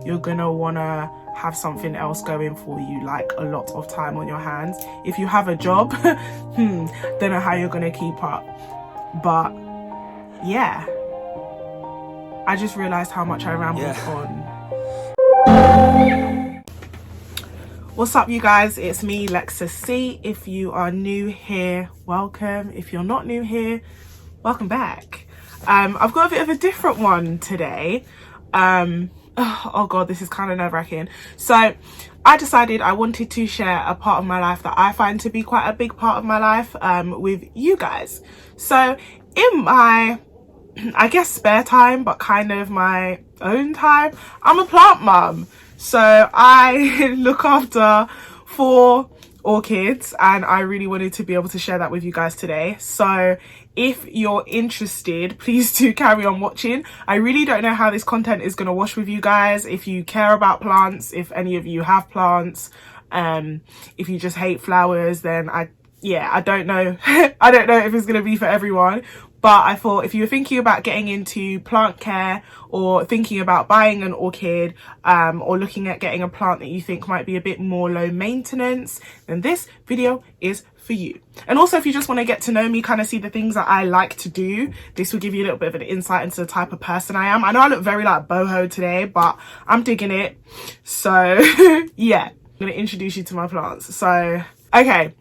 you're gonna wanna have something else going for you, like a lot of time on your hands. If you have a job, don't know how you're gonna keep up. But yeah, I just realized how much I rambled on. What's up, you guys? It's me, Lexus C. If you are new here, welcome. If you're not new here, welcome back. I've got a bit of a different one today. Oh god, this is kind of nerve-wracking. So I decided I wanted to share a part of my life that I find to be quite a big part of my life with you guys. So in my, I guess, spare time, but kind of my own time, I'm a plant mum. So I look after 4 orchids, and I really wanted to be able to share that with you guys today. So if you're interested, please do carry on watching. I really don't know how this content is going to wash with you guys. If you care about plants, if any of you have plants, if you just hate flowers, then I don't know. I don't know if it's going to be for everyone. But I thought if you're thinking about getting into plant care, or thinking about buying an orchid, or looking at getting a plant that you think might be a bit more low maintenance, then this video is for you. And also, if you just want to get to know me, kind of see the things that I like to do, this will give you a little bit of an insight into the type of person I am. I know I look very like boho today, but I'm digging it. So yeah, I'm going to introduce you to my plants. So, okay.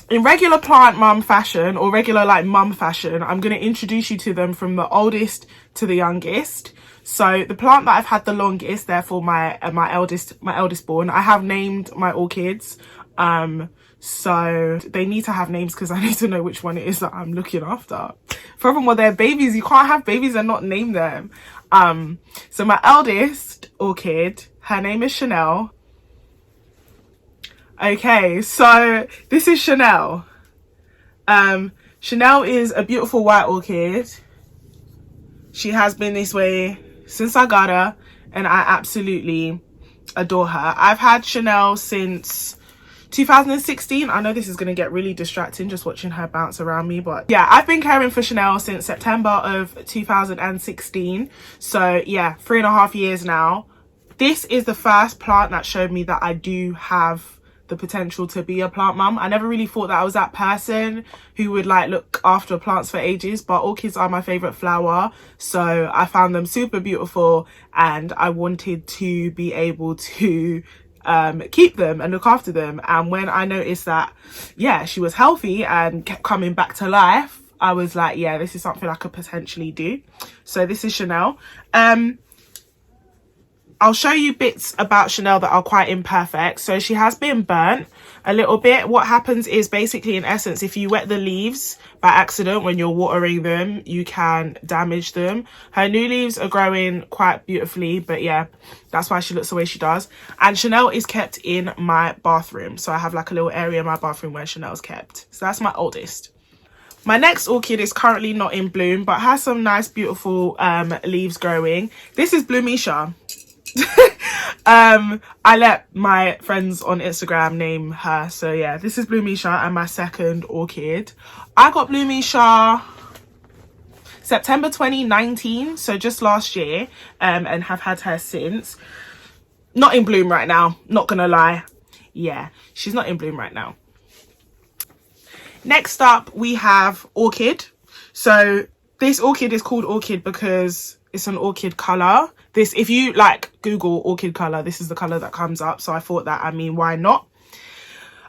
In regular plant mum fashion, or regular like mum fashion, I'm going to introduce you to them from the oldest to the youngest. So the plant that I've had the longest, therefore my eldest born, I have named my orchids. So they need to have names because I need to know which one it is that I'm looking after. Furthermore, they're babies. You can't have babies and not name them. So my eldest orchid, her name is Chanel. Okay, so this is Chanel. Chanel is a beautiful white orchid. She has been this way since I got her, and I absolutely adore her. I've had Chanel since 2016. I know this is going to get really distracting just watching her bounce around me, but yeah, I've been caring for Chanel since September of 2016. So yeah, 3.5 years now. This is the first plant that showed me that I do have the potential to be a plant mum. I never really thought that I was that person who would like look after plants for ages, but orchids are my favorite flower, so I found them super beautiful and I wanted to be able to keep them and look after them. And when I noticed that, yeah, she was healthy and kept coming back to life, I was like, yeah, this is something I could potentially do. So this is Chanel. I'll show you bits about Chanel that are quite imperfect. So she has been burnt a little bit. What happens is basically, in essence, if you wet the leaves by accident when you're watering them, you can damage them. Her new leaves are growing quite beautifully, but yeah, that's why she looks the way she does. And Chanel is kept in my bathroom. So I have like a little area in my bathroom where Chanel's kept. So that's my oldest. My next orchid is currently not in bloom, but has some nice, beautiful leaves growing. This is Bloomisha. I let my friends on Instagram name her. So yeah, this is Bloomisha and my second orchid. I got Bloomisha September 2019, so just last year, and have had her since. Not in bloom right now, not gonna lie. Yeah, she's not in bloom right now. Next up we have Orchid. So this orchid is called Orchid because it's an orchid color. This, if you like Google orchid color, this is the color that comes up. So I thought that, I mean, why not?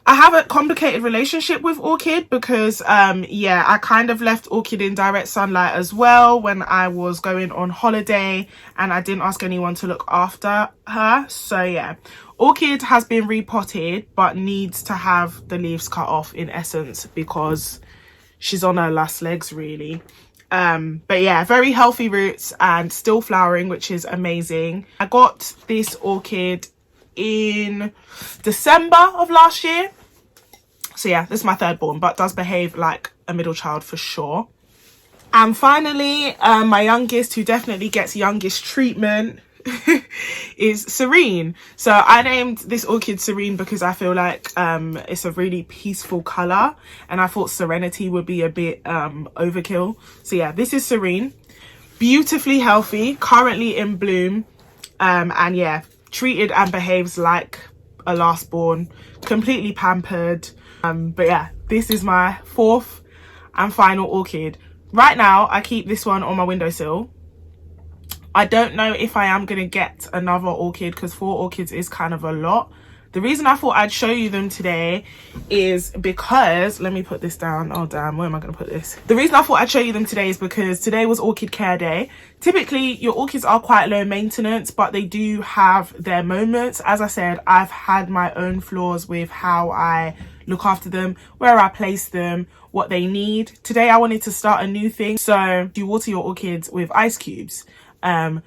I have a complicated relationship with orchid because yeah, I kind of left orchid in direct sunlight as well when I was going on holiday, and I didn't ask anyone to look after her. So yeah, orchid has been repotted but needs to have the leaves cut off, in essence, because she's on her last legs really. But yeah, very healthy roots and still flowering, which is amazing. I got this orchid in December of last year. So yeah, this is my third born, but does behave like a middle child for sure. And finally, my youngest, who definitely gets youngest treatment, is Serene. So I named this orchid Serene because I feel like it's a really peaceful color, and I thought Serenity would be a bit overkill. So yeah, this is Serene, beautifully healthy, currently in bloom. And yeah, treated and behaves like a last born, completely pampered. But yeah, this is my fourth and final orchid. Right now I keep this one on my windowsill. I don't know if I am gonna get another orchid because 4 orchids is kind of a lot. The reason I thought I'd show you them today is because, let me put this down. Oh damn, where am I going to put this? The reason I thought I'd show you them today is because today was orchid care day. Typically your orchids are quite low maintenance, but they do have their moments. As I said, I've had my own flaws with how I look after them, where I place them, what they need. Today I wanted to start a new thing. So you water your orchids with ice cubes. I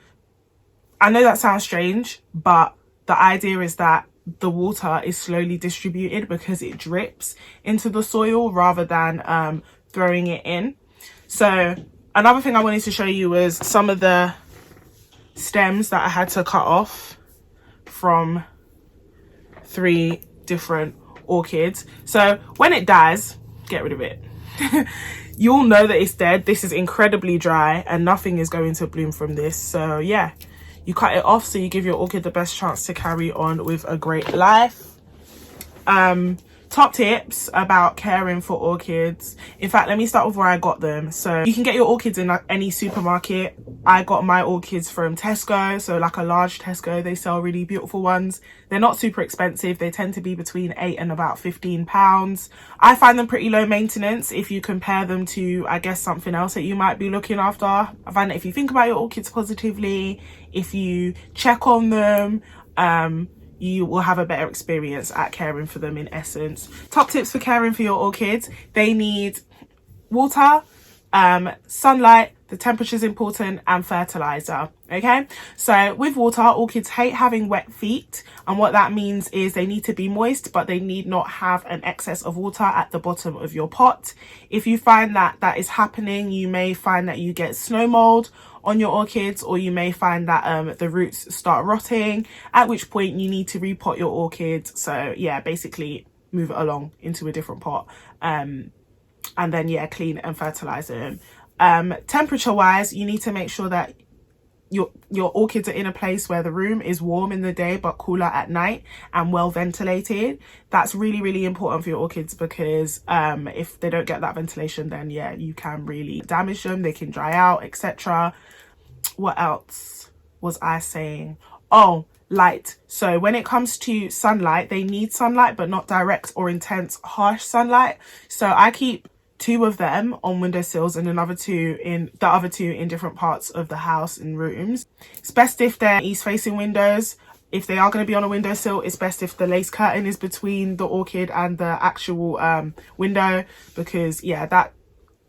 know that sounds strange, but the idea is that the water is slowly distributed because it drips into the soil rather than throwing it in. So another thing I wanted to show you was some of the stems that I had to cut off from 3 different orchids. So when it dies, get rid of it. You'll know that it's dead. This is incredibly dry and nothing is going to bloom from this. So yeah, you cut it off so you give your orchid the best chance to carry on with a great life. Top tips about caring for orchids. In fact, let me start with where I got them. So you can get your orchids in any supermarket. I got my orchids from Tesco, so like a large Tesco. They sell really beautiful ones. They're not super expensive. They tend to be between £8 and about £15. I find them pretty low maintenance if you compare them to, I guess, something else that you might be looking after. I find that if you think about your orchids positively, if you check on them, you will have a better experience at caring for them in essence. Top tips for caring for your orchids. They need water, sunlight, the temperature is important, and fertilizer. Okay, so with water, orchids hate having wet feet, and what that means is they need to be moist, but they need not have an excess of water at the bottom of your pot. If you find that that is happening, you may find that you get snow mold on your orchids, or you may find that the roots start rotting, at which point you need to repot your orchids. So yeah, basically move it along into a different pot, and then yeah, clean and fertilize them. Temperature wise, you need to make sure that your orchids are in a place where the room is warm in the day but cooler at night and well ventilated. That's really, really important for your orchids because if they don't get that ventilation, then yeah, you can really damage them. They can dry out, etc. What else was I saying? Oh, light. So when it comes to sunlight, they need sunlight, but not direct or intense harsh sunlight. So I keep 2 of them on windowsills and the other two in different parts of the house and rooms. It's best if they're east facing windows. If they are going to be on a windowsill, it's best if the lace curtain is between the orchid and the actual window, because yeah, that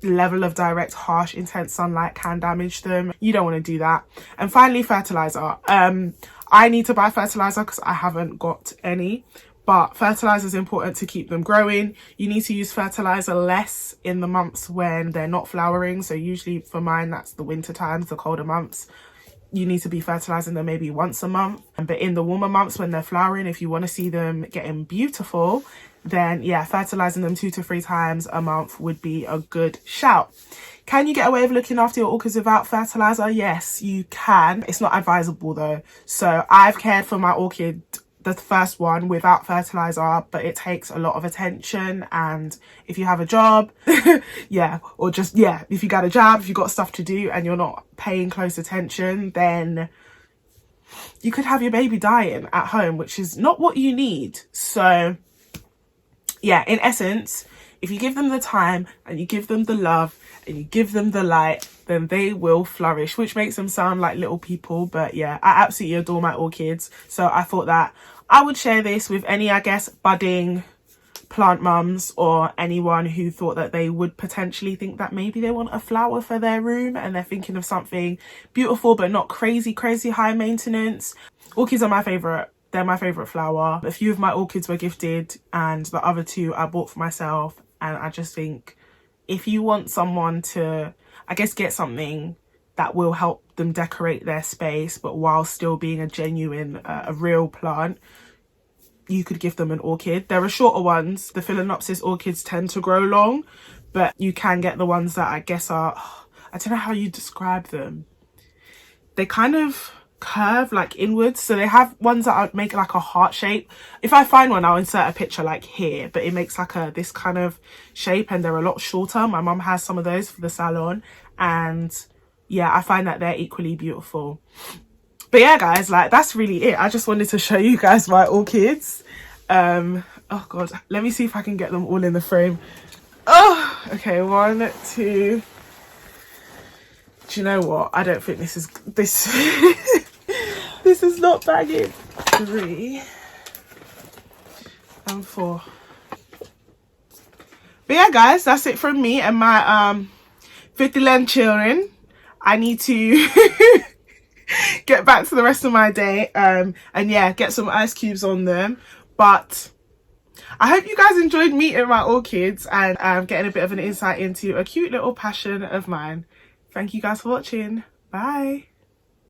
level of direct, harsh, intense sunlight can damage them. You don't want to do that. And finally, fertilizer. I need to buy fertilizer because I haven't got any, but fertilizer is important to keep them growing. You need to use fertilizer less in the months when they're not flowering. So usually for mine, that's the winter times, the colder months. You need to be fertilizing them maybe once a month. But in the warmer months when they're flowering, if you want to see them getting beautiful, then yeah, fertilizing them 2 to 3 times a month would be a good shout. Can you get away with looking after your orchids without fertilizer? Yes, you can. It's not advisable though. So I've cared for my orchid, the first one, without fertilizer, but it takes a lot of attention. And if you have a job, yeah, or just, yeah, if you got a job, if you got stuff to do and you're not paying close attention, then you could have your baby dying at home, which is not what you need. So yeah, in essence, if you give them the time and you give them the love and you give them the light, then they will flourish, which makes them sound like little people. But yeah, I absolutely adore my orchids. So I thought that I would share this with any, I guess, budding plant mums or anyone who thought that they would potentially think that maybe they want a flower for their room and they're thinking of something beautiful but not crazy high maintenance. Orchids are my favorite. They're my favorite flower. A few of my orchids were gifted and the other 2 I bought for myself. And I just think if you want someone to, I guess, get something that will help them decorate their space, but while still being a genuine, a real plant, you could give them an orchid. There are shorter ones. The Phalaenopsis orchids tend to grow long, but you can get the ones that I guess are, I don't know how you describe them. They kind of curve like inwards. So they have ones that are make like a heart shape. If I find one, I'll insert a picture like here, but it makes like a this kind of shape, and they're a lot shorter. My mum has some of those for the salon, and yeah, I find that they're equally beautiful. But yeah, guys, like that's really it. I just wanted to show you guys my orchids. Oh god, let me see if I can get them all in the frame. Oh, okay, 1, 2. Do you know what? I don't think this is this is not bagging. 3 and 4. But yeah, guys, that's it from me and my 50 children. I need to get back to the rest of my day, and yeah, get some ice cubes on them. But I hope you guys enjoyed meeting my orchids and getting a bit of an insight into a cute little passion of mine. Thank you guys for watching. Bye.